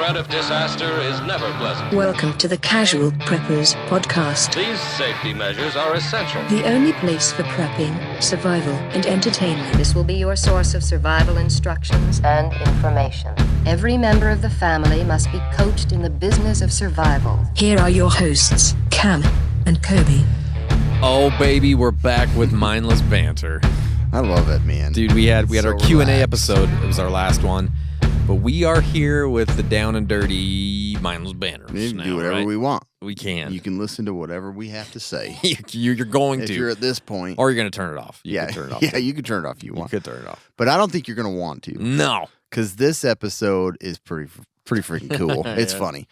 threat of disaster is never pleasant. Welcome to the Casual Preppers podcast. These safety measures are essential. The only place for prepping, survival, and entertainment. This will be your source of survival instructions and information. Every member of the family must be coached in the business of survival. Here are your hosts, Cam and Kobe. Oh, baby, we're back with Mindless Banter. I love it, man. Dude, we had So our Q&A relaxed. episode. It was our last one. But we are here with the down and dirty Mindless Banter. We can do whatever we want. We can. You can listen to whatever we have to say. You're going If to. you're at this point. Or you're going to turn it off. You yeah, can turn it off. yeah, you can turn it off if you You want. could turn it off. But I don't think you're going to want to. No. Because this episode is pretty freaking cool. It's Yeah. funny.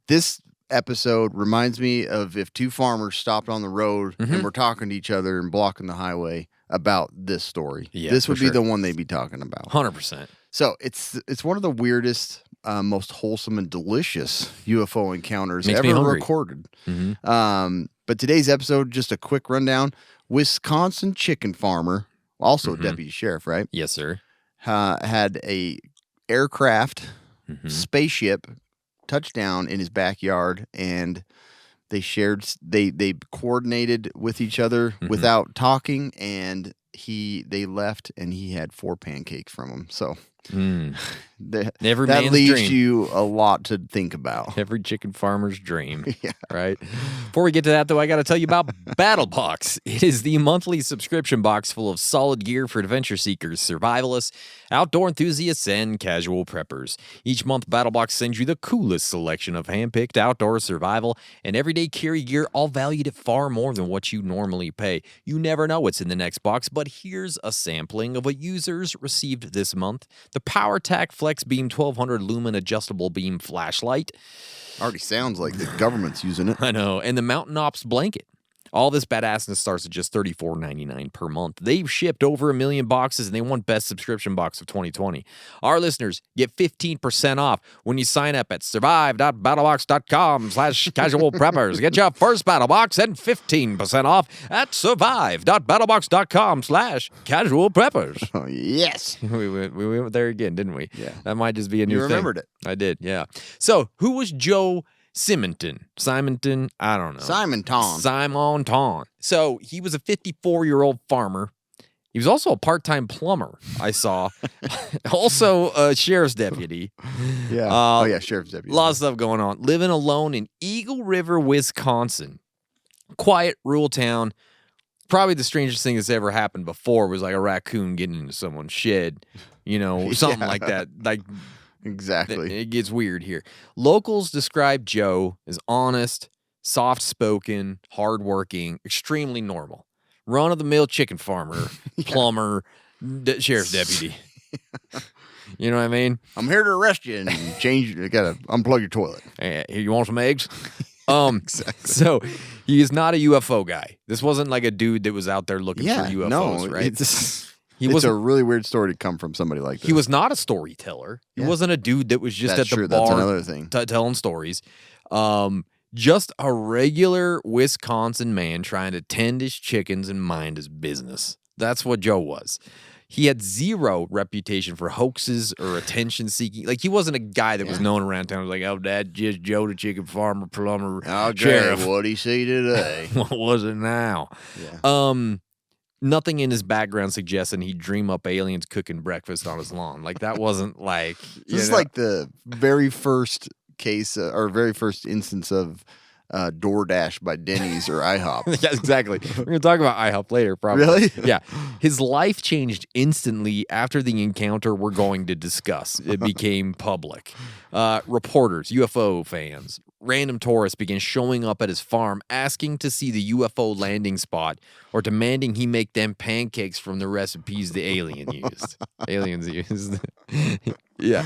This episode reminds me of if two farmers stopped on the road and were talking to each other and blocking the highway about this story. Yeah, this for would be sure. the one they'd be talking about. 100%. So it's one of the weirdest, most wholesome and delicious UFO encounters Makes me ever hungry. recorded. Mhm. But today's episode, just a quick rundown. Wisconsin chicken farmer, also deputy sheriff, right? Yes, sir. Had a aircraft, spaceship touchdown in his backyard, and they coordinated with each other without talking, and they left, and he had 4 pancakes from them. So Every that man's leaves dream. you a lot to think about. Every chicken farmer's dream, Yeah. right? Before we get to that, though, I got to tell you about Battle Box. It is the monthly subscription box full of solid gear for adventure seekers, survivalists, outdoor enthusiasts, and casual preppers. Each month, Battle Box sends you the coolest selection of hand-picked outdoor survival and everyday carry gear, all valued at far more than what you normally pay. You never know what's in the next box, but here's a sampling of what users received this month. The PowerTac Flex Beam 1200 Lumen Adjustable Beam Flashlight. Already sounds like the government's using it. I know. And the Mountain Ops blanket. All this badassness starts at just $34.99 per month. They've shipped over 1 million boxes, and they won Best Subscription Box of 2020. Our listeners get 15% off when you sign up at survive.battlebox.com/casual preppers. Get your first battle box and 15% off at survive.battlebox.com/casual preppers. Oh, yes. We went there again, didn't we? Yeah. That might just be a new You thing. remembered it. I did, yeah. So, who was Joe Simonton? Simonton? I don't know. Simonton. So, he was a 54-year-old farmer. He was also a part-time plumber, I saw. Also a sheriff's deputy. Yeah. Sheriff's deputy. A lot of stuff going on. Living alone in Eagle River, Wisconsin. Quiet, rural town. Probably the strangest thing that's ever happened before was like a raccoon getting into someone's shed. You know, something like that. Like, Exactly. it gets weird here. Locals describe Joe as honest, soft-spoken, hardworking, extremely normal. Run-of-the-mill chicken farmer, plumber, sheriff's deputy. You know what I mean? I'm here to arrest you and change. You gotta unplug your toilet. Hey, here, you want some eggs? So he is not a UFO guy. This wasn't like a dude that was out there looking for UFOs, right? It's wasn't- a really weird story to come from somebody like this. He was not a storyteller. He Yeah. wasn't a dude that was just That's at the true. bar That's another thing. telling stories. Just a regular Wisconsin man trying to tend his chickens and mind his business. That's what Joe was. He had zero reputation for hoaxes or attention seeking. Like, he wasn't a guy that was known around town. Like, oh, Dad, just Joe the chicken farmer, plumber, sheriff. What'd he see today? What was it now? Yeah. Nothing in his background suggesting he'd dream up aliens cooking breakfast on his lawn. Like, that wasn't like... This is like the very first case or very first instance of DoorDash by Denny's or IHOP. Yeah, exactly. We're going to talk about IHOP later, probably. Really? Yeah. His life changed instantly after the encounter we're going to discuss. It became public. Reporters, UFO fans, random tourists began showing up at his farm asking to see the UFO landing spot or demanding he make them pancakes from the recipes the aliens used. Yeah.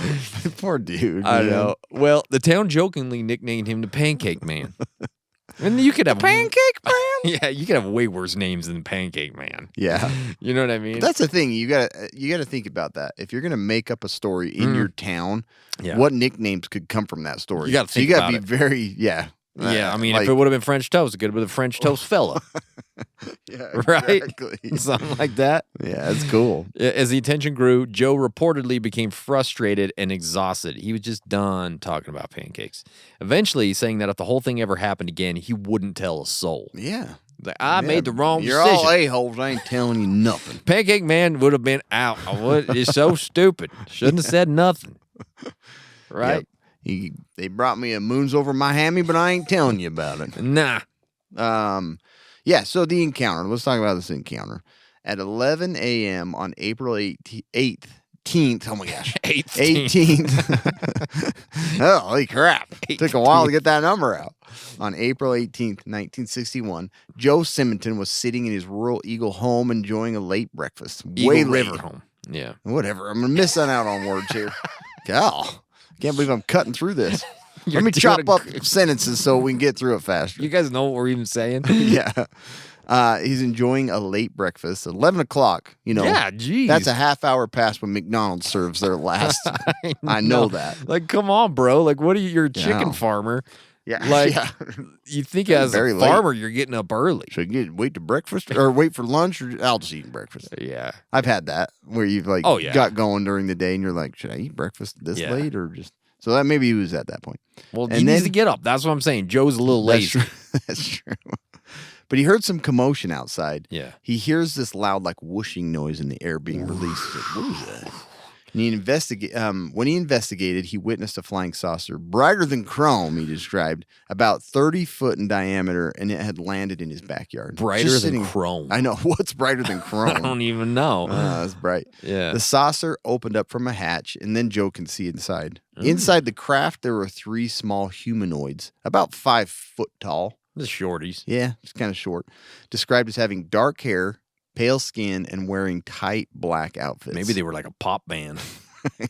Poor dude. I man. know. Well, the town jokingly nicknamed him the Pancake Man. And you could have Pancake Man? Yeah, you could have way worse names than Pancake Man. Yeah. You know what I mean? That's the thing. You gotta think about that. If you're gonna make up a story in your town, Yeah. what nicknames could come from that story? You gotta think so you gotta about be it. very Yeah, I mean, like- if it would have been French toast, it could have been the French toast fella. Yeah, Right? exactly. Something like that. Yeah, that's cool. As the attention grew, Joe reportedly became frustrated and exhausted. He was just done talking about pancakes. Eventually, saying that if the whole thing ever happened again, he wouldn't tell a soul. Yeah. Like, I made the wrong You're decision. all a-holes. I ain't telling you nothing. Pancake Man would have been out. It's so stupid. Shouldn't have said nothing. Right? Yep. They brought me a moons over my hammy, but I ain't telling you about it. Nah. Yeah, so the encounter. Let's talk about this encounter. At 11 a.m. on April 8th, oh my gosh. 18th. Holy crap. Took a while to get that number out. On April 18th, 1961, Joe Simonton was sitting in his rural Eagle home enjoying a late breakfast. Eagle River home. Yeah. Whatever. I'm missing out on words here. Oh, can't believe I'm cutting through this. You're Let me doing chop up sentences so we can get through it faster. You guys know what we're even saying? Yeah. He's enjoying a late breakfast. 11 o'clock, Yeah, geez. That's a half hour past when McDonald's serves their last. I know that. Like, come on, bro. Like, what are you? You're a chicken farmer. Yeah. Like, yeah. you think as Very a late. farmer, you're getting up early. Should I wait to breakfast or wait for lunch or I'll just eat breakfast? Yeah. I've had that where you've got going during the day and you're like, should I eat breakfast this late or just. So that maybe he was at that point. Well, he needs to get up. That's what I'm saying. Joe's a little lazy. That's true. But he heard some commotion outside. Yeah. He hears this loud, like whooshing noise in the air being released. He's like, what is that? And when he investigated, he witnessed a flying saucer, brighter than chrome, he described, about 30 foot in diameter, and it had landed in his backyard. Brighter than chrome. I know. What's brighter than chrome? I don't even know. That's bright. Yeah. The saucer opened up from a hatch, and then Joe can see inside. Inside the craft, there were 3 small humanoids, about 5 foot tall. The shorties. Yeah, it's kind of short. Described as having dark hair, pale skin, and wearing tight black outfits. Maybe they were like a pop band.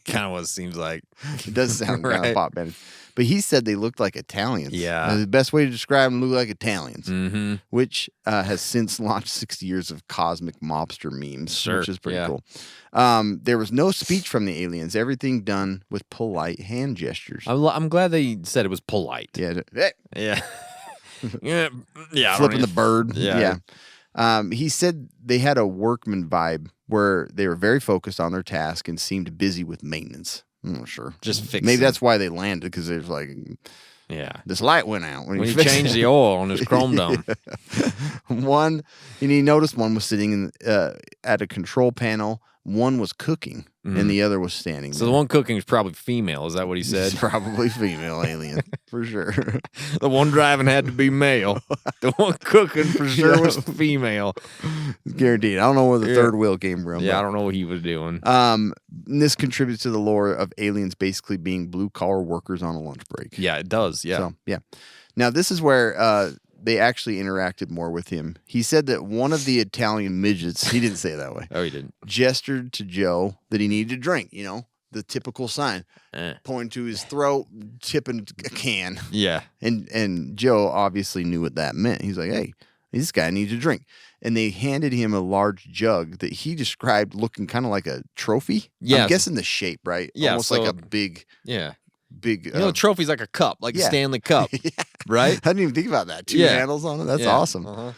Kind of what it seems like. It does sound kind of pop band. But he said they looked like Italians. Yeah. The best way to describe them, look like Italians, Mm-hmm. which has since launched 60 years of cosmic mobster memes, which is pretty cool. There was no speech from the aliens. Everything done with polite hand gestures. I'm glad they said it was polite. Yeah. Hey. Yeah. Yeah. Flipping the bird. Yeah. He said they had a workman vibe where they were very focused on their task and seemed busy with maintenance. I'm not sure. Just fixing. Maybe that's why they landed, because there's like, this light went out. When he changed the oil on his chrome dome. And he noticed one was sitting at a control panel. One was cooking, and the other was standing So there. the one cooking is probably female. Is that what he said? It's probably female alien, for sure. The one driving had to be male. The one cooking for sure was female. Guaranteed. I don't know where the third wheel came from. Yeah, I don't know what he was doing. This contributes to the lore of aliens basically being blue-collar workers on a lunch break. Yeah, it does. Yeah. So, yeah. Now, this is where they actually interacted more with him. He said that one of the Italian midgets, he didn't say it that way. Oh, he didn't. Gestured to Joe that he needed a drink, the typical sign. Pointing to his throat, tipping a can. Yeah. And Joe obviously knew what that meant. He's like, hey, this guy needs a drink. And they handed him a large jug that he described looking kind of like a trophy. Yeah. I'm guessing the shape, right? Yeah, Almost like a big. Yeah. Big. You know, trophy's like a cup, like a Stanley Cup, right? I didn't even think about that. 2 handles on it. That's awesome. Uh-huh.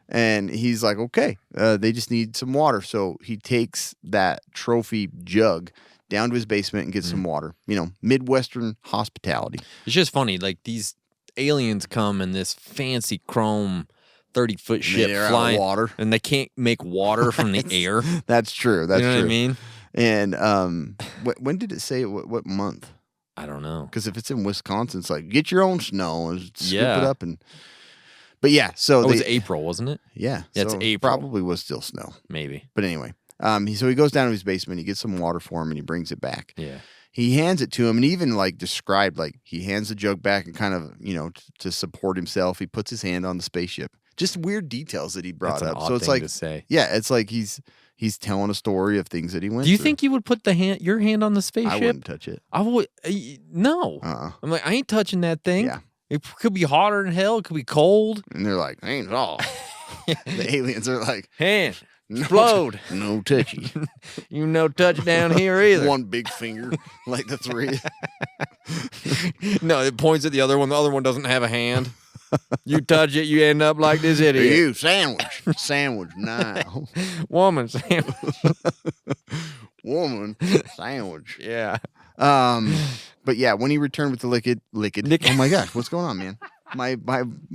And he's like, okay, they just need some water. So he takes that trophy jug down to his basement and gets some water. Midwestern hospitality. It's just funny. Like, these aliens come in this fancy chrome 30-foot ship flying water, and they can't make water from the air. That's true. That's you know true. what I mean? And when did it say what month? I don't know. Because if it's in Wisconsin, it's like, get your own snow and scoop it up. But yeah, so it was April, wasn't it? Yeah. Yeah, so it's April. Probably was still snow. Maybe. But anyway, so he goes down to his basement, he gets some water for him, and he brings it back. Yeah. He hands it to him, and even described, he hands the jug back and kind of, to support himself. He puts his hand on the spaceship. Just weird details that he brought That's an up. odd So it's thing like, to say. Yeah, it's like he's telling a story of things that he went Do you through. think you would put your hand on the spaceship? I wouldn't touch it. I would. No. I'm like, I ain't touching that thing. Yeah. It could be hotter than hell. It could be cold. And they're like, ain't it all? The aliens are like, hand. Explode. No touchy. You no touch down here either. One big finger, like the 3. No, it points at the other one. The other one doesn't have a hand. You touch it, you end up like this idiot. You sandwich now. Woman sandwich. Woman sandwich. Yeah. But yeah, when he returned with the liquid. Oh my gosh, what's going on, man? My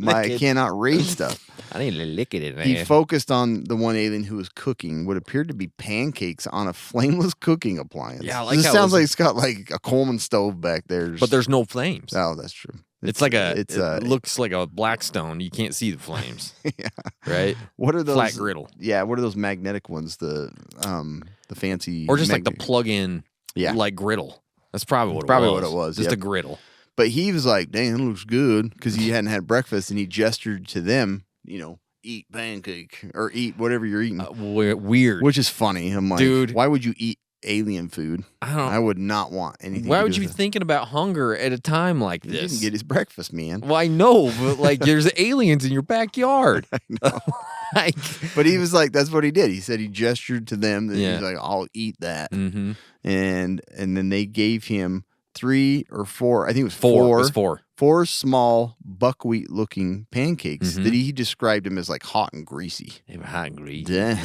I cannot read stuff. I need to lick it in there. He focused on the one alien who was cooking what appeared to be pancakes on a flameless cooking appliance. Yeah, I like this how sounds like it's got like a Coleman stove back there. But there's no flames. Oh, that's true. It looks like a Blackstone. You can't see the flames. Yeah. Right? What are those flat griddle? Yeah, what are those magnetic ones? The fancy or just like the plug-in like griddle. That's probably what it was. Just a griddle. But he was like, "Dang, it looks good," because he hadn't had breakfast, and he gestured to them, eat pancake or eat whatever you're eating. Weird. Which is funny. I'm like, dude, why would you eat alien food? I would not want anything. Why would you be thinking about hunger at a time like this? He didn't get his breakfast, man. Well, I know, but like, there's aliens in your backyard. I know. But he was like, that's what he did. He said he gestured to them. He was like, "I'll eat that," and then they gave him 3 or 4. I think it was 4. It was 4. 4 small buckwheat-looking pancakes that he described them as like hot and greasy. They were hot and greasy. Yeah,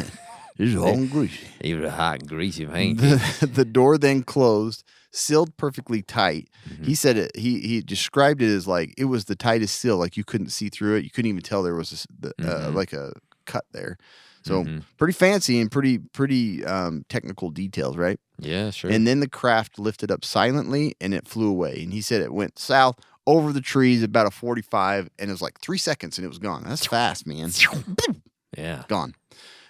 this is hot and greasy. They were hot and greasy pancakes. The door then closed, sealed perfectly tight. He said he described it as like it was the tightest seal, like you couldn't see through it. You couldn't even tell there was like a cut there. So pretty fancy and pretty technical details, right? Yeah, sure. And then the craft lifted up silently and it flew away. And he said it went south over the trees about a 45, and it was like 3 seconds and it was gone. That's fast, man. Yeah. Gone.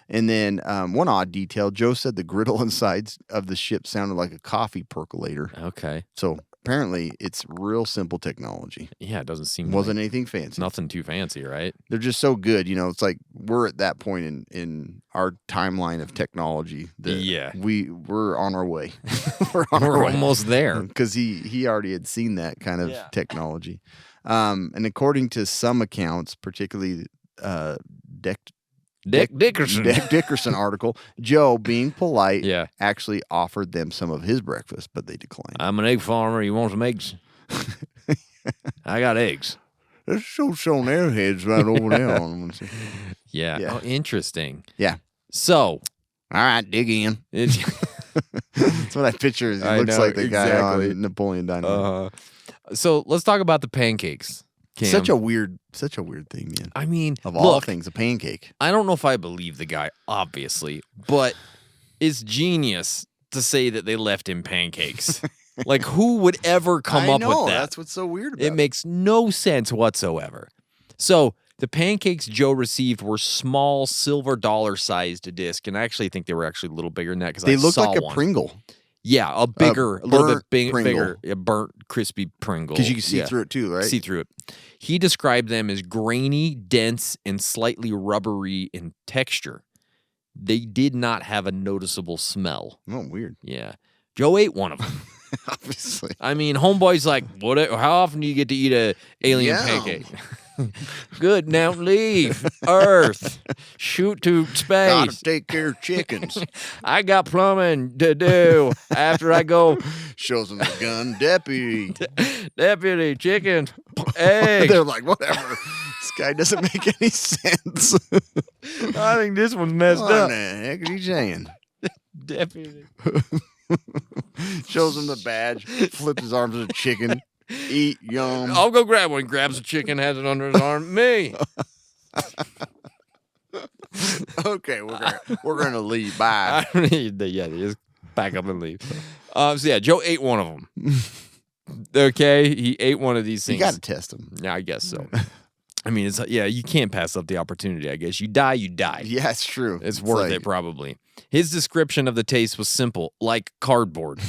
And then one odd detail, Joe said the griddle inside of the ship sounded like a coffee percolator. Okay. So apparently it's real simple technology. Yeah, it doesn't seem Wasn't anything fancy. Nothing too fancy, right? They're just so good. It's like we're at that point in our timeline of technology that we're on our way. we're almost there. Because he already had seen that kind of technology. And according to some accounts, particularly Dick Dickerson article, Joe, being polite, actually offered them some of his breakfast, but they declined. I'm an egg farmer. You want some eggs? I got eggs. There's showing airheads right over there. Yeah. Oh, interesting. Yeah. So, all right, dig in. That's what I picture. He looks like the guy on Napoleon Dynamite. So let's talk about the pancakes. Cam. Such a weird thing, man. I mean, of all things, a pancake. I don't know if I believe the guy, obviously, but it's genius to say that they left him pancakes. Like, who would ever come up with that? That's what's so weird about it. It makes no sense whatsoever. So the pancakes Joe received were small silver dollar-sized disc, and I actually think they were actually a little bigger than that because I saw one. They look like a Pringle. Yeah, a little bit bigger, a burnt, crispy Pringle. Because you can see through it too, right? See through it. He described them as grainy, dense, and slightly rubbery in texture. They did not have a noticeable smell. Oh, weird. Yeah. Joe ate one of them. Obviously. I mean, homeboy's like, "What? How often do you get to eat a alien pancake?" Good, now leave Earth, shoot to space. Gotta take care of chickens. I got plumbing to do after I go. Shows them the gun, deputy, chicken, eggs. They're like, whatever. This guy doesn't make any sense. I think this one's messed up. What the heck is he saying? Deputy. Shows him the badge, flips his arms at a chicken. Eat, yum. I'll go grab one. Grabs a chicken, has it under his arm. Me. Okay, we're gonna leave. Bye. They just pack up and leave. So yeah, Joe ate one of them. Okay, he ate one of these things. You got to test them. Yeah, I guess so. I mean, you can't pass up the opportunity. I guess you die. Yeah, it's true. It's worth it, probably. His description of the taste was simple, like cardboard.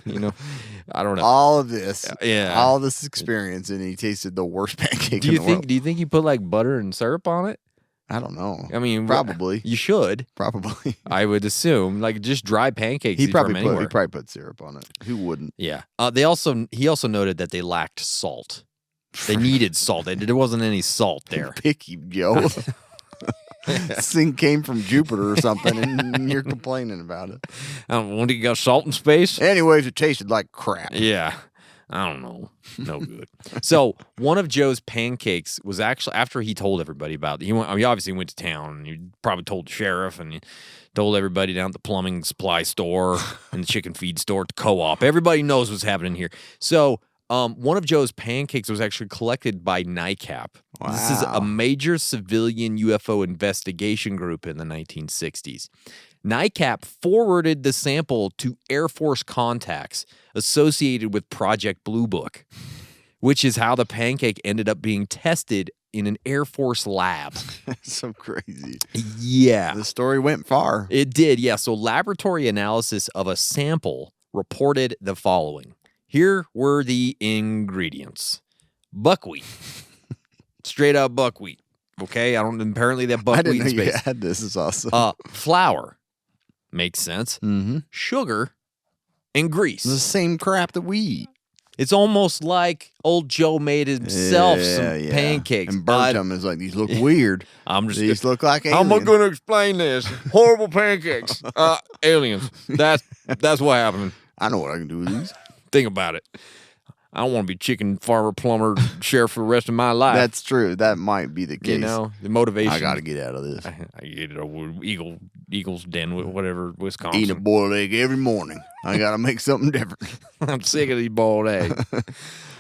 I don't know. All of this, all this experience, and he tasted the worst pancake in the world. Do you think he put like butter and syrup on it? I don't know. I mean, probably. You should. Probably. I would assume, like just dry pancakes. He probably put syrup on it. Who wouldn't? Yeah. He also noted that they lacked salt. They needed salt. There wasn't any salt there. Picky Joe. This thing came from Jupiter or something, and you're complaining about it. I don't want to get salt in space. Anyways, it tasted like crap. Yeah. I don't know. No good. So one of Joe's pancakes was actually, after he told everybody about it, he obviously went to town, and he probably told the sheriff, and he told everybody down at the plumbing supply store and the chicken feed store at the co-op. Everybody knows what's happening here. So one of Joe's pancakes was actually collected by NICAP. Wow. This is a major civilian UFO investigation group in the 1960s. NICAP forwarded the sample to Air Force contacts associated with Project Blue Book, which is how the pancake ended up being tested in an Air Force lab. That's so crazy. Yeah. The story went far. It did, yeah. So laboratory analysis of a sample reported the following. Here were the ingredients. Buckwheat. Straight up buckwheat. Okay? Apparently that I didn't buckwheat know is you based. had this. Is awesome. Flour. Makes sense. Mm-hmm. Sugar and grease. The same crap that we eat. It's almost like old Joe made himself some pancakes. And burnt them. It's like, these look weird. These look like aliens. How am I going to explain this? Horrible pancakes. Aliens. That's what happened. I know what I can do with these. Think about it. I don't want to be chicken farmer, plumber, sheriff for the rest of my life. That's true. That might be the case. You know, the motivation. I got to get out of this. I get it over Eagles Den, whatever, Wisconsin. Eating a boiled egg every morning. I got to make something different. I'm sick of these boiled eggs.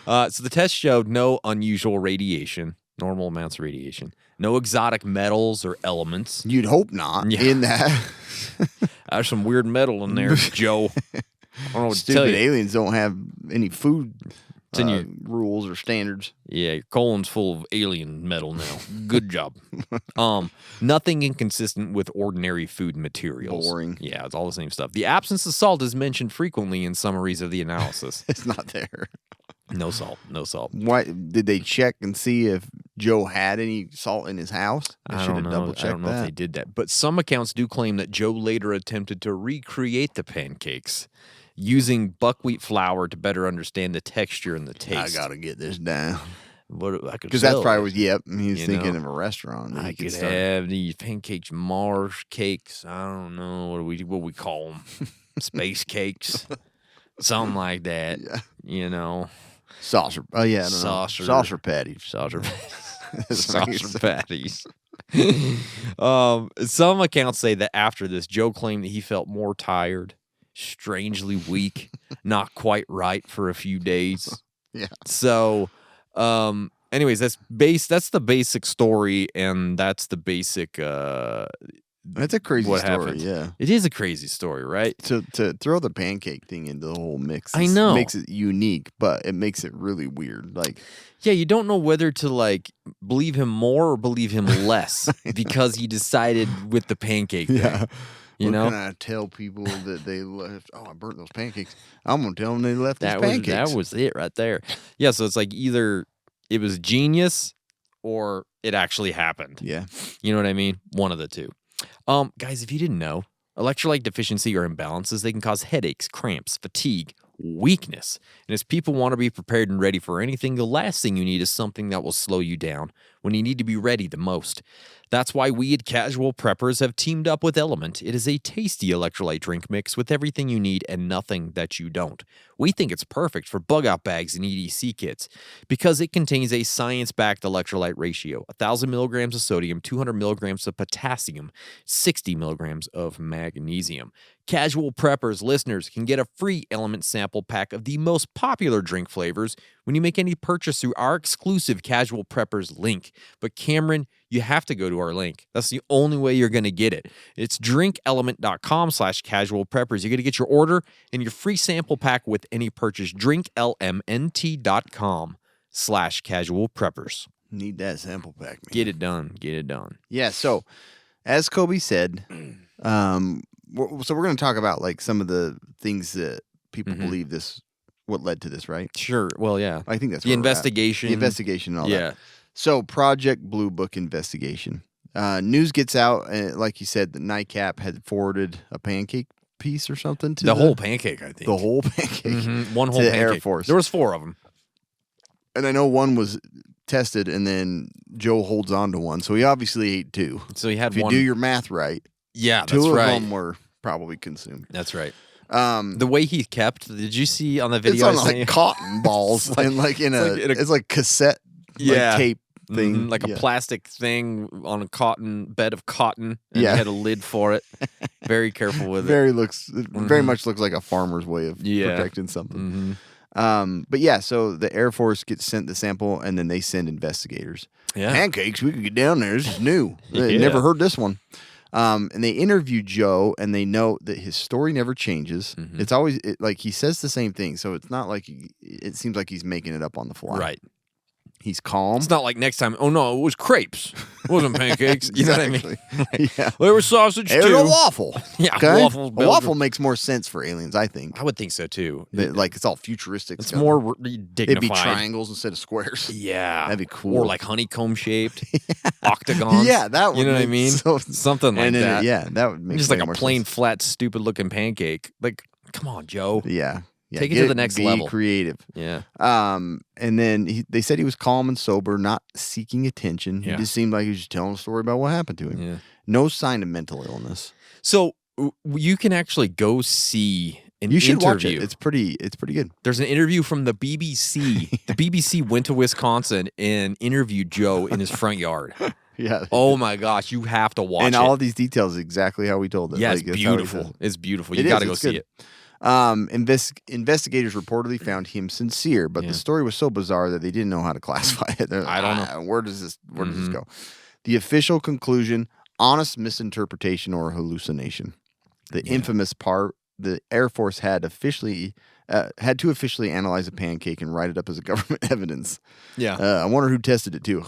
So the test showed no unusual radiation, normal amounts of radiation, no exotic metals or elements. You'd hope not in that. There's some weird metal in there, Joe. I don't know what to tell Stupid you. aliens don't have any food rules or standards. Yeah, your colon's full of alien metal now. Good job. Nothing inconsistent with ordinary food materials. Boring. Yeah, it's all the same stuff. The absence of salt is mentioned frequently in summaries of the analysis. It's not there. No salt. No salt. Why did they check and see if Joe had any salt in his house? They I should don't have know. double-checked I don't know if they did that. But some accounts do claim that Joe later attempted to recreate the pancakes using buckwheat flour to better understand the texture and the taste. I got to get this down. Because that's probably what, he's thinking know, of a restaurant. I could have these pancakes, Mars cakes. I don't know. What we call them? Space cakes. Something like that. Yeah. You know. Saucer. Oh, yeah. Saucer patties. Saucer patties. Some accounts say that after this, Joe claimed that he felt more tired, strangely weak, not quite right for a few days. Yeah. So, anyways, that's the basic story, and that's the basic That's a crazy what story. happened. Yeah. It is a crazy story, right? To throw the pancake thing into the whole mix, I know, makes it unique, but it makes it really weird. Like, yeah, you don't know whether to like believe him more or believe him less because he decided with the pancake thing. yeah. You know, can I tell people that they left? Oh, I burnt those pancakes. I'm gonna tell them they left these pancakes. That was it right there. Yeah, so it's like either it was genius or it actually happened. Yeah, you know what I mean. One of the two. Guys, if you didn't know, electrolyte deficiency or imbalances, they can cause headaches, cramps, fatigue, weakness. And as people want to be prepared and ready for anything, the last thing you need is something that will slow you down when you need to be ready the most. That's why we at Casual Preppers have teamed up with Element. It is a tasty electrolyte drink mix with everything you need and nothing that you don't. We think it's perfect for bug-out bags and EDC kits because it contains a science-backed electrolyte ratio, 1,000 milligrams of sodium, 200 milligrams of potassium, 60 milligrams of magnesium. Casual Preppers listeners can get a free Element sample pack of the most popular drink flavors when you make any purchase through our exclusive Casual Preppers link. But Cameron, you have to go to our link. That's the only way you're going to get it. It's drinkelement.com/casualpreppers. You're going to get your order and your free sample pack with any purchase. drinklmnt.com/casualpreppers. need that sample pack, man. Get it done. Get it done. Yeah. So, as Kobe said, so we're going to talk about like some of the things that people believe what led to this, right? Sure. Well, yeah. I think that's the investigation. The investigation and all that. Yeah. So, Project Blue Book investigation. News gets out, and like you said, the NICAP had forwarded a pancake piece or something to the whole pancake, I think. The whole pancake. One whole to pancake. the Air Force. There was 4 of them. And I know one was tested, and then Joe holds on to one. So he obviously ate 2. So he had if one. you do your math right, yeah, 2 that's of right. them were probably consumed. That's right. The way he kept, did you see on the It's video? on like cotton balls and it's like cassette tape thing. Like a plastic thing on a bed of cotton, and he had a lid for it. Very careful with it. Very much looks like a farmer's way of protecting something. But yeah, so the Air Force gets sent the sample, and then they send investigators. Yeah. Pancakes, we could get down there. This is new. Never heard this one. And they interview Joe, and they note that his story never changes. It's always like he says the same thing, so it's not like it seems like he's making it up on the fly. Right. He's calm. It's not like next time. Oh no, it was crepes. It wasn't pancakes. You know what I mean? Yeah. There was sausage too. It was a waffle. Yeah, okay? waffle. A waffle makes more sense for aliens, I think. I would think so too. Like it's all futuristic. It's more dignified. It'd be triangles instead of squares. Yeah, that'd be cool. Or like honeycomb shaped, octagons. Yeah, that would. You know what I mean? Something like that. Yeah, that would make just like a more plain, sense. flat, stupid looking pancake. Like, come on, Joe. Yeah. Take it to the next level. Be creative. Yeah. And then they said he was calm and sober, not seeking attention. He Yeah. just seemed like he was just telling a story about what happened to him. Yeah. No sign of mental illness. So you can actually go see an You should interview. watch it. It's pretty good. There's an interview from the BBC. The BBC went to Wisconsin and interviewed Joe in his front yard. Yeah. Oh my gosh, you have to watch and it. all of these details exactly how we told it. Yeah, Like, it's that's how he beautiful. said it. It's beautiful. You It got is, to go it's see good. it. Investigators reportedly found him sincere, but the story was so bizarre that they didn't know how to classify it. I don't know. Where does this go? The official conclusion: honest misinterpretation or hallucination. The infamous part: the Air Force had to officially analyze a pancake and write it up as a government evidence. Yeah. I wonder who tested it too.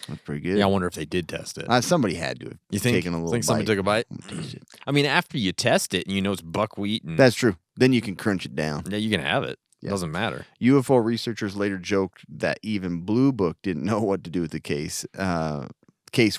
That's pretty good. Yeah, I wonder if they did test it. Somebody had to have You think? taken a little Think somebody bite. took a bite? Taste it. I mean, after you test it, and you know it's buckwheat, and That's true. Then you can crunch it down. yeah, you can have it. It Yeah. doesn't matter. UFO researchers later joked that even Blue Book didn't know what to do with the case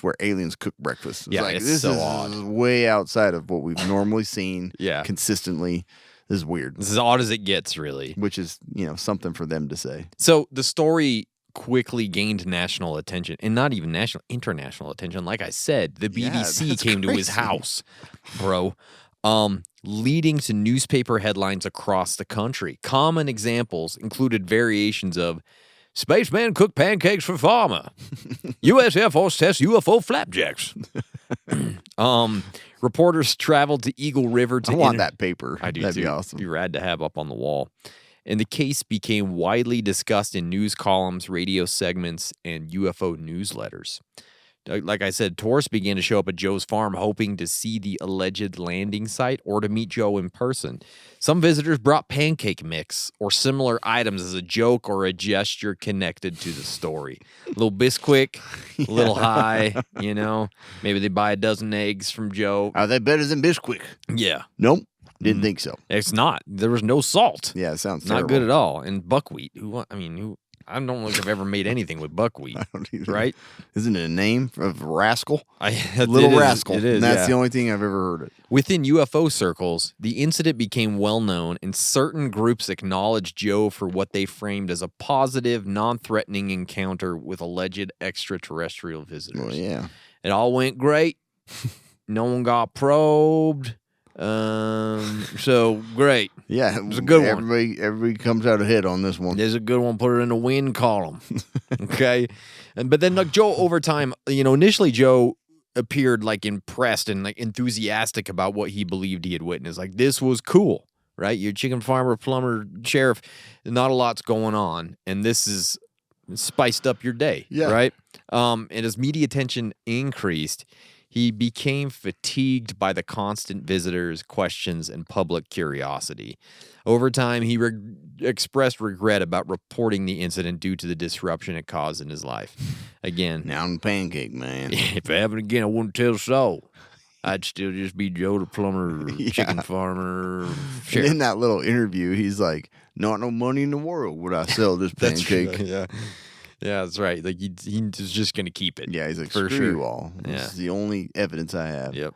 where aliens cook breakfast. Yeah, like, it's this so is odd. way outside of what we've normally seen. Yeah. Consistently. This is weird. This is as odd as it gets, really. Which is, something for them to say. So the story quickly gained national attention, and not even national, international attention. Like I said, the BBC that's came to his crazy. house, bro. Leading to newspaper headlines across the country. Common examples included variations of "Spaceman cook pancakes for farmer," "U.S. Air Force tests UFO flapjacks." Reporters traveled to Eagle River to I want that paper. I do That'd too. be awesome. Be rad to have up on the wall. And the case became widely discussed in news columns, radio segments, and UFO newsletters. Like I said, tourists began to show up at Joe's farm hoping to see the alleged landing site or to meet Joe in person. Some visitors brought pancake mix or similar items as a joke or a gesture connected to the story. A little Bisquick, a little high, Maybe they buy a dozen eggs from Joe. Are they better than Bisquick? Yeah. Nope. Didn't think so. It's not. There was no salt. Yeah, it sounds Not terrible. good at all. And buckwheat. I don't think I've ever made anything with buckwheat. I don't either. Right? Isn't it a name of rascal? Little Little rascal. It is. And that's yeah. the only thing I've ever heard it. Within UFO circles, the incident became well known, and certain groups acknowledged Joe for what they framed as a positive, non-threatening encounter with alleged extraterrestrial visitors. Well, yeah. It all went great. No one got probed. So great. Yeah, It was a good one. Everybody comes out ahead on this one. There's a good one. Put it in the win column. Okay. But then like Joe over time, initially Joe appeared like impressed and like enthusiastic about what he believed he had witnessed. Like this was cool, right? You're a chicken farmer, plumber, sheriff. Not a lot's going on. And this is spiced up your day. Yeah. Right. And as media attention increased, he became fatigued by the constant visitors, questions, and public curiosity. Over time, he expressed regret about reporting the incident due to the disruption it caused in his life. Again, Now I'm Pancake Man. if it happened again, I wouldn't tell so. I'd still just be Joe the plumber, chicken farmer, And sheriff. in that little interview, he's like, "Not no money in the world would I sell this pancake." Yeah. Yeah, that's right. Like he was just going to keep it. Yeah, he's like, For "Screw sure. you all. This Yeah. is the only evidence I have." Yep.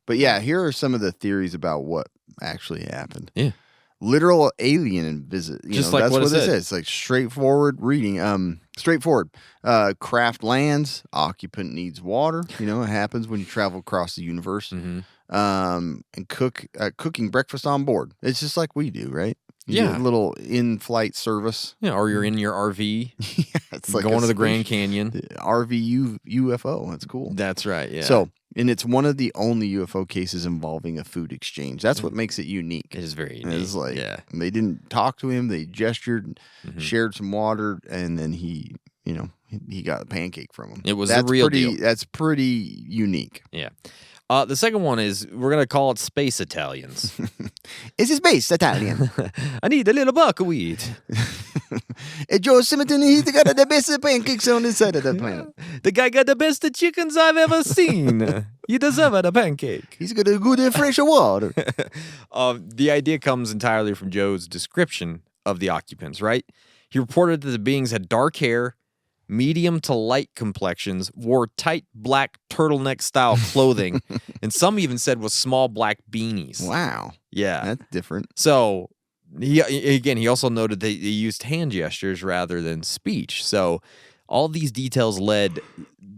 But yeah, here are some of the theories about what actually happened. Yeah. Literal alien visit. Just like that's what it this said. is. It's like straightforward reading. Straightforward. Craft lands. Occupant needs water. It happens when you travel across the universe. Mm-hmm. and cooking breakfast on board. It's just like we do, right? You Yeah. get a little in-flight service. Yeah, or you're in your RV, It's like going a to the Grand space- Canyon. RV UFO. That's cool. That's right. Yeah. So, and it's one of the only UFO cases involving a food exchange. That's what makes it unique. it is very And unique. it's like yeah. they didn't talk to him. They gestured, Mhm. shared some water, and then he got a pancake from him. It was the real deal. That's pretty unique. Yeah. The second one is we're gonna call it Space Italians. It's his base Italian. I need a little buckwheat. And Joe Simonton, he's got the best pancakes on this side of the planet. The guy got the best chickens I've ever seen. You deserve a pancake. He's got a good fresh water. The idea comes entirely from Joe's description of the occupants, right? He reported that the beings had dark hair, medium to light complexions, wore tight black turtleneck style clothing, and some even said was small black beanies. Wow. Yeah. That's different. So he also noted that they used hand gestures rather than speech. So all these details led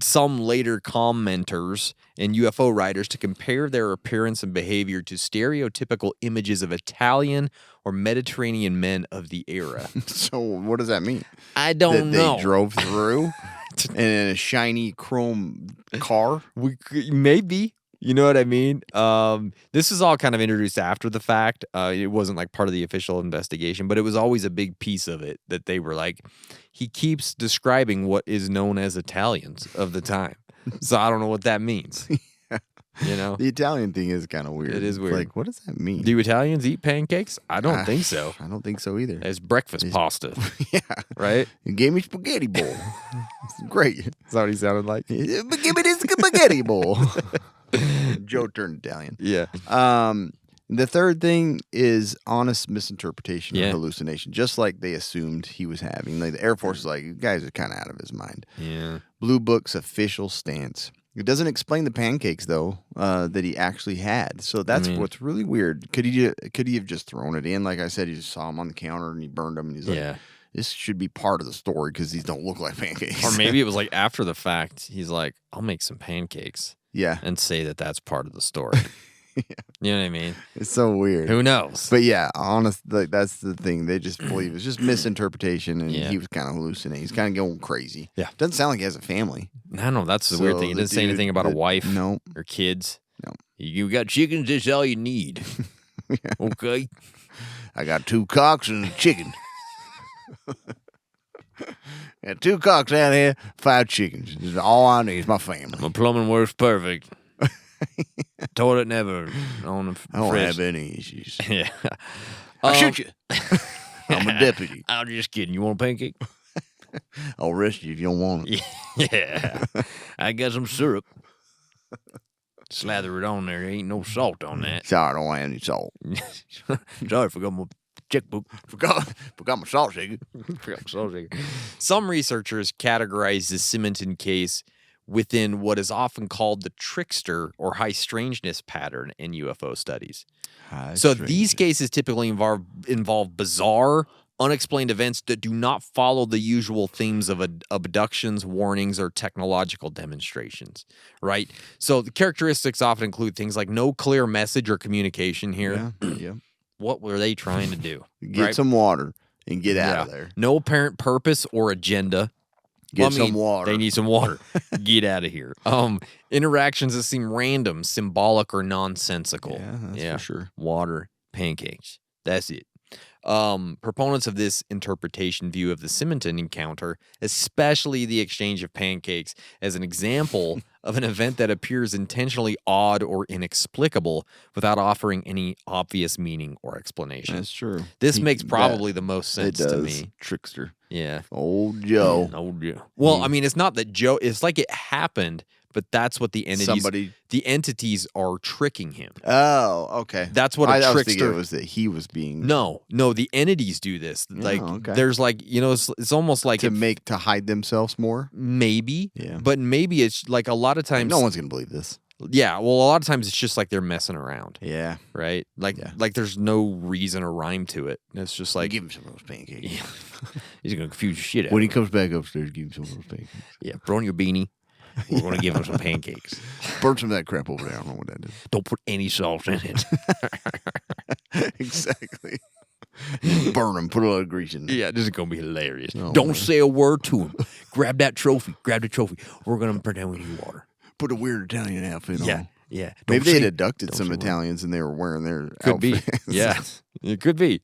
some later commenters and UFO writers to compare their appearance and behavior to stereotypical images of Italian or Mediterranean men of the era. So what does that mean? I don't know. They drove through in a shiny chrome car? Maybe. You know what I mean? This is all kind of introduced after the fact. It wasn't like part of the official investigation, but it was always a big piece of it that they were like, he keeps describing what is known as Italians of the time. So I don't know what that means. You know? The Italian thing is kind of weird. It is It's weird. like, what does that mean? Do Italians eat pancakes? I don't think so. I don't think so either. It's breakfast pasta, Yeah. right? You gave me spaghetti bowl. It's great. Is that what he sounded like? Give me this spaghetti bowl. Joe turned Italian. Yeah. The third thing is honest misinterpretation Yeah. or hallucination, just like they assumed he was having. Like the Air Force is like, you guys are kind of out of his mind. Yeah. Blue Book's official stance. It doesn't explain the pancakes though that he actually had. So that's what's really weird. Could he have just thrown it in? Like I said, he just saw him on the counter and he burned them. And he's like, Yeah. this should be part of the story because these don't look like pancakes. Or maybe it was like after the fact, he's like, I'll make some pancakes yeah, and say that that's part of the story. You know what I mean? it's so weird. Who knows? But yeah, honest, like that's the thing. They just believe it's just misinterpretation, and Yeah. he was kind of hallucinating. He's kind of going crazy. Yeah. Doesn't sound like he has a family. I don't know. That's the weird So thing. He the didn't say anything dude about a that- wife No. or kids. No. You got chickens, that's all you need. Okay. I got 2 cocks and a chicken. Got 2 cocks out here, 5 chickens. This is all I need is my family. My plumbing works perfect. Toilet never on the I don't fridge. have any issues. Yeah. I'll shoot you. I'm a deputy. I'm just kidding. You want a pancake? I'll arrest you if you don't want it. Yeah. I got some syrup. Slather it on there. Ain't no salt on that. Sorry, I don't have any salt. Sorry, forgot my checkbook. Forgot my salt shaker. Forgot my salt shaker. Some researchers categorize the Simonton case within what is often called the trickster or high strangeness pattern in UFO studies. So these cases typically involve bizarre, unexplained events that do not follow the usual themes of abductions, warnings, or technological demonstrations, right? So the characteristics often include things like no clear message or communication here. Yeah. What were they trying to do? Get right? some water and get out of Yeah. there. No apparent purpose or agenda. Get some water. They need some water. Get out of here. Interactions that seem random, symbolic, or nonsensical. Yeah, that's for sure. Water, pancakes. That's it. Proponents of this interpretation view of the Simonton encounter, especially the exchange of pancakes, as an example of an event that appears intentionally odd or inexplicable without offering any obvious meaning or explanation. That's true. This makes probably the most sense it does. to me. Trickster. Yeah. Old Joe. Old Joe. Well, I mean, it's not that Joe, it's like it happened, but that's what the entities, the entities are tricking him. Oh, okay. That's what a I was trickster. thinking it was that he was being No, the entities do this. Like, okay. there's like, it's almost like to hide themselves more. Maybe. Yeah. But maybe it's like a lot of times. No one's gonna believe this. Yeah. Well, a lot of times it's just like they're messing around. Yeah. Right. Like there's no reason or rhyme to it. It's just like give him some of those pancakes. Yeah. He's gonna confuse the shit out. When of he comes back upstairs, give him some of those pancakes. Yeah. Throw on your beanie. We're going to give him some pancakes. Burn some of that crap over there. I don't know what that is. Don't put any sauce in it. Exactly. Burn them. Put a little grease in there. Yeah, this is going to be hilarious. Oh, Don't man. say a word to him. Grab that trophy. Grab the trophy. We're going to pretend we need water. Put a weird Italian outfit Yeah, on. yeah. Maybe Don't they had say- abducted don't some say a word. Italians and they were wearing their Could be. outfits. Yeah, it could be.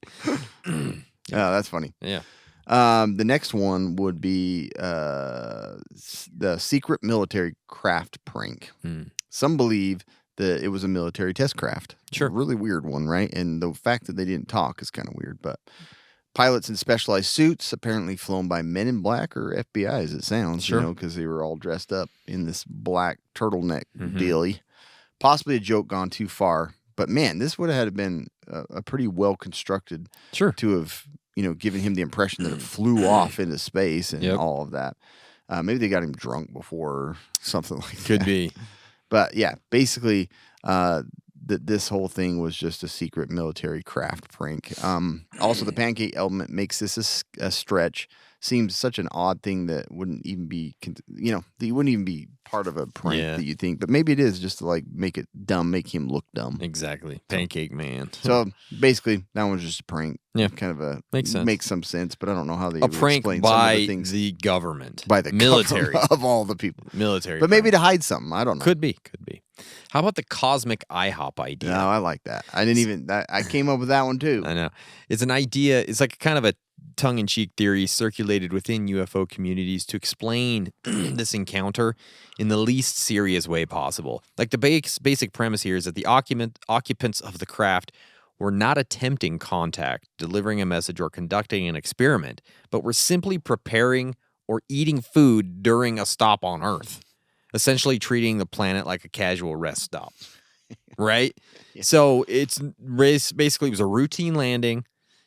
Oh, that's funny. Yeah. The next one would be the secret military craft prank. Some believe that it was a military test craft. Sure. A really weird one, right? And the fact that they didn't talk is kind of weird. But pilots in specialized suits, apparently flown by Men in Black or FBI, as it sounds, Sure. because they were all dressed up in this black turtleneck dealy. Possibly a joke gone too far. But man, this would have had been a pretty well constructed Sure. to have, given him the impression that it flew off into space and Yep. all of that. Maybe they got him drunk before or something like that. Could be. But yeah, basically, this whole thing was just a secret military craft prank. Also, the pancake element makes this a stretch. Seems such an odd thing that wouldn't even be, that wouldn't even be part of a prank Yeah. that you think. But maybe it is just to make it dumb, make him look dumb. Exactly. Pancake Man. So basically, that one's just a prank. Yeah. Kind of a Makes sense. Makes some sense, but I don't know how they A would prank explain some of by the things the government. by the military. government of all the people. Military. But maybe prank. to hide something. I don't know. Could be. How about the cosmic IHOP idea? No, I like that. I didn't even. I came up with that one too. I know. It's an idea. It's like kind of a tongue-in-cheek theory circulated within UFO communities to explain this encounter in the least serious way possible. Like the basic premise here is that the occupants of the craft were not attempting contact, delivering a message, or conducting an experiment, but were simply preparing or eating food during a stop on Earth, essentially treating the planet like a casual rest stop. Right? So it's basically it was a routine landing.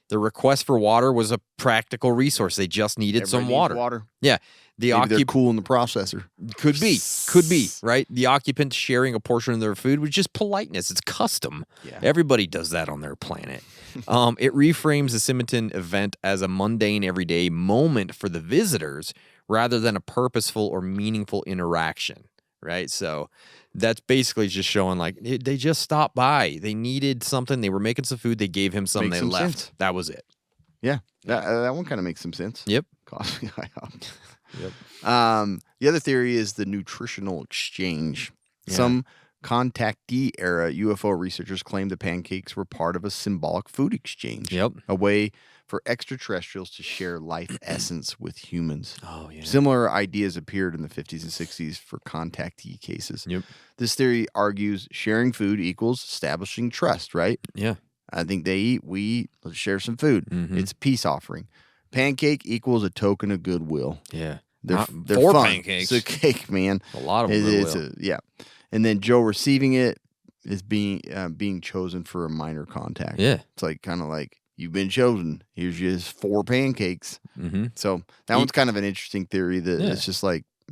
The request for water was a practical resource. They just needed some Everybody needs water. water. Yeah. The Maybe they're cool in the processor. could be, right? The occupants sharing a portion of their food was just politeness. It's custom. Yeah. Everybody does that on their planet. It reframes the Simonton event as a mundane, everyday moment for the visitors rather than a purposeful or meaningful interaction, right? So that's basically just showing they just stopped by. They needed something. They were making some food. They gave him some. Makes They some left. sense. That was it. Yeah, that one kind of makes some sense. Yep. Coffee IHOP. Yep. The other theory is the nutritional exchange. Yeah. Some contactee era UFO researchers claim the pancakes were part of a symbolic food exchange. Yep. A way for extraterrestrials to share life essence with humans. Oh, yeah. Similar ideas appeared in the 50s and 60s for contactee cases. Yep. This theory argues sharing food equals establishing trust, right? Yeah. I think they eat, we eat, let's share some food. Mhm. It's a peace offering. Pancake equals a token of goodwill. Yeah. They're Four fun. pancakes. It's a cake, man. A lot of It's goodwill. yeah. And then Joe receiving it is being chosen for a minor contact. Yeah. It's kind of like you've been chosen. Here's just 4 pancakes. Mm-hmm. So that one's kind of an interesting theory that Yeah. it's just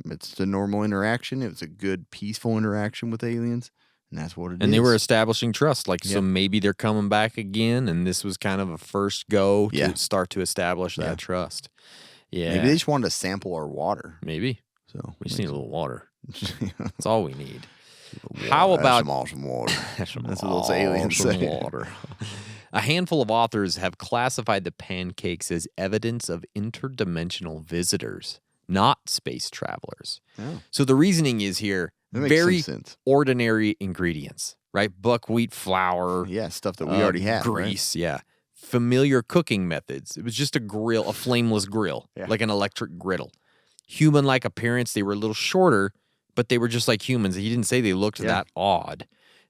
it's a normal interaction. It was a good, peaceful interaction with aliens. And that's what it is. And they were establishing trust. So Yep. maybe they're coming back again, and this was kind of a first go Yeah. to start to establish that Yeah. trust. Yeah. Maybe they just wanted to sample our water. Maybe. So We just need a little water. little That's all we need. How That's about some awesome water? Some That's what those aliens awesome say. water. A handful of authors have classified the pancakes as evidence of interdimensional visitors, not space travelers. Oh. So the reasoning is here That makes very some sense. ordinary ingredients, right? Buckwheat flour, Yeah, stuff that we already had. right? grease, yeah. Familiar cooking methods. It was just a grill, a flameless grill, Yeah. like an electric griddle. Human-like appearance. They were a little shorter, but they were just like humans. He didn't say they looked that odd.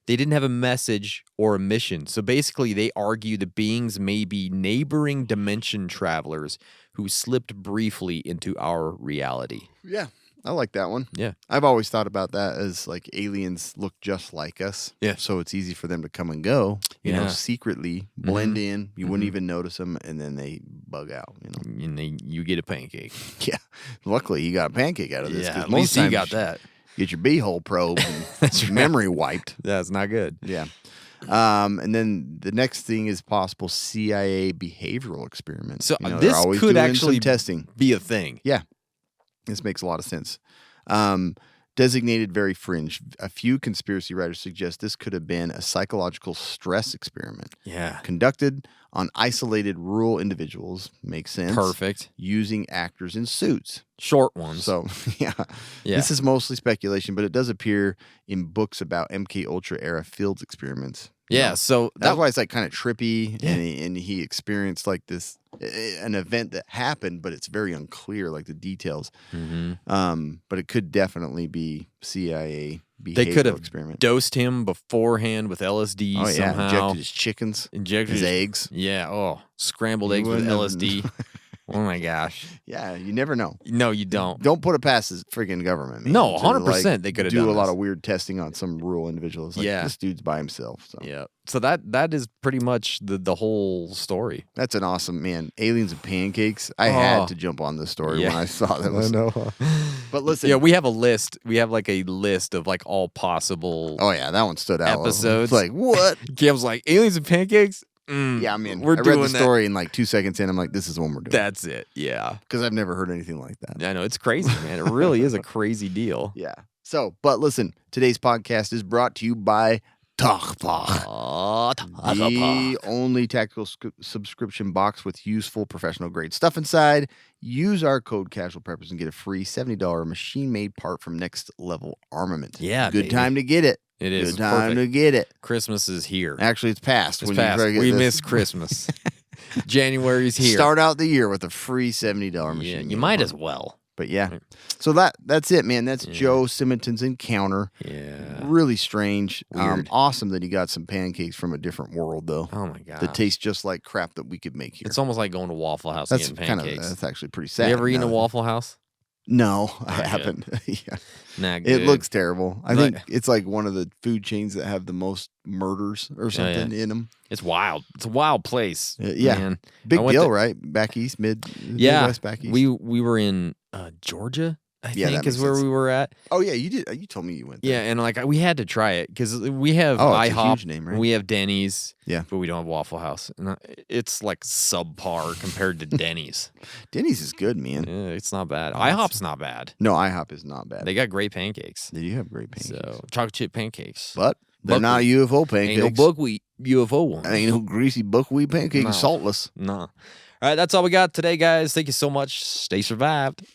They didn't have a message or a mission. So basically, they argue the beings may be neighboring dimension travelers who slipped briefly into our reality. Yeah, I like that one. Yeah. I've always thought about that as aliens look just like us. Yeah. So it's easy for them to come and go, Yeah. secretly blend in. You wouldn't even notice them, and then they bug out, And you get a pancake. Yeah. Luckily, you got a pancake out of this. Yeah, 'cause at most least you times got that. Get your beehole probed and That's right. memory wiped. That's not good. Yeah. And then the next thing is possible CIA behavioral experiments. So they're this always could doing some actually testing. be a thing. Yeah. This makes a lot of sense. designated very fringe. A few conspiracy writers suggest this could have been a psychological stress experiment. Yeah. Conducted on isolated rural individuals. Makes sense. Perfect. Using actors in suits. Short ones. So, yeah. This is mostly speculation, but it does appear in books about MK Ultra era field experiments. Yeah, so that's why it's like kind of trippy, and he experienced like this an event that happened, but it's very unclear, like the details. But it could definitely be CIA behavioral they could have experiment. Dosed him beforehand with LSD somehow. Injected his chickens, injected his eggs. Yeah, scrambled eggs with LSD. Oh my gosh. Yeah, you never know. No, you don't. Don't put it past the freaking government. Man, no, 100%. Like, they could have do done a lot this. of weird testing on some rural individuals. Like, this dude's by himself. So. Yeah. So that is pretty much the whole story. That's an awesome, man. Aliens and Pancakes. I had to jump on this story when I saw that. I know. But listen. Yeah, we have a list. We have like a list of like all possible. Oh yeah, that one stood out. Episodes. It's like what? Cam's like Aliens and Pancakes. Yeah, I mean, I read the story in like 2 seconds in. I'm like, this is the one we're doing. That's it. Yeah. Because I've never heard anything like that. I know. It's crazy, man. It really is a crazy deal. Yeah. So, but listen, today's podcast is brought to you by Talkbach. The only tactical subscription box with useful professional grade stuff inside. Use our code Casual Preppers and get a free $70 machine-made part from Next Level Armament. Yeah, Good time to get it. It is. Good time to get it. Christmas is here. Actually, it's past. It's past. We missed Christmas. January's here. Start out the year with a free $70 machine. Yeah, you might as well. But yeah. So that's it, man. That's Joe Simonton's encounter. Yeah. Really strange. Weird. Awesome that he got some pancakes from a different world, though. Oh my god. That taste just like crap that we could make here. It's almost like going to Waffle House and getting pancakes. That's actually pretty sad. You ever eaten a Waffle House? No, I haven't. Yeah. Nah, good. It looks terrible. I think it's like one of the food chains that have the most murders or something in them. It's wild. It's a wild place. Yeah. Man. Big deal, right? Back east, Midwest, back east. We were in Georgia, I think is where we were at. Oh yeah, you did. You told me you went there. Yeah, and like we had to try it because we have it's a IHOP, huge name, right? we have Denny's, yeah, but we don't have Waffle House, and it's like subpar compared to Denny's. Denny's is good, man. Yeah, it's not bad. IHOP's not bad. No, IHOP is not bad. They got great pancakes. They do have great pancakes. So chocolate chip pancakes, but they're not UFO pancakes. Ain't no buckwheat UFO ones. Ain't no greasy buckwheat pancakes. No. Saltless. No. All right, that's all we got today, guys. Thank you so much. Stay survived.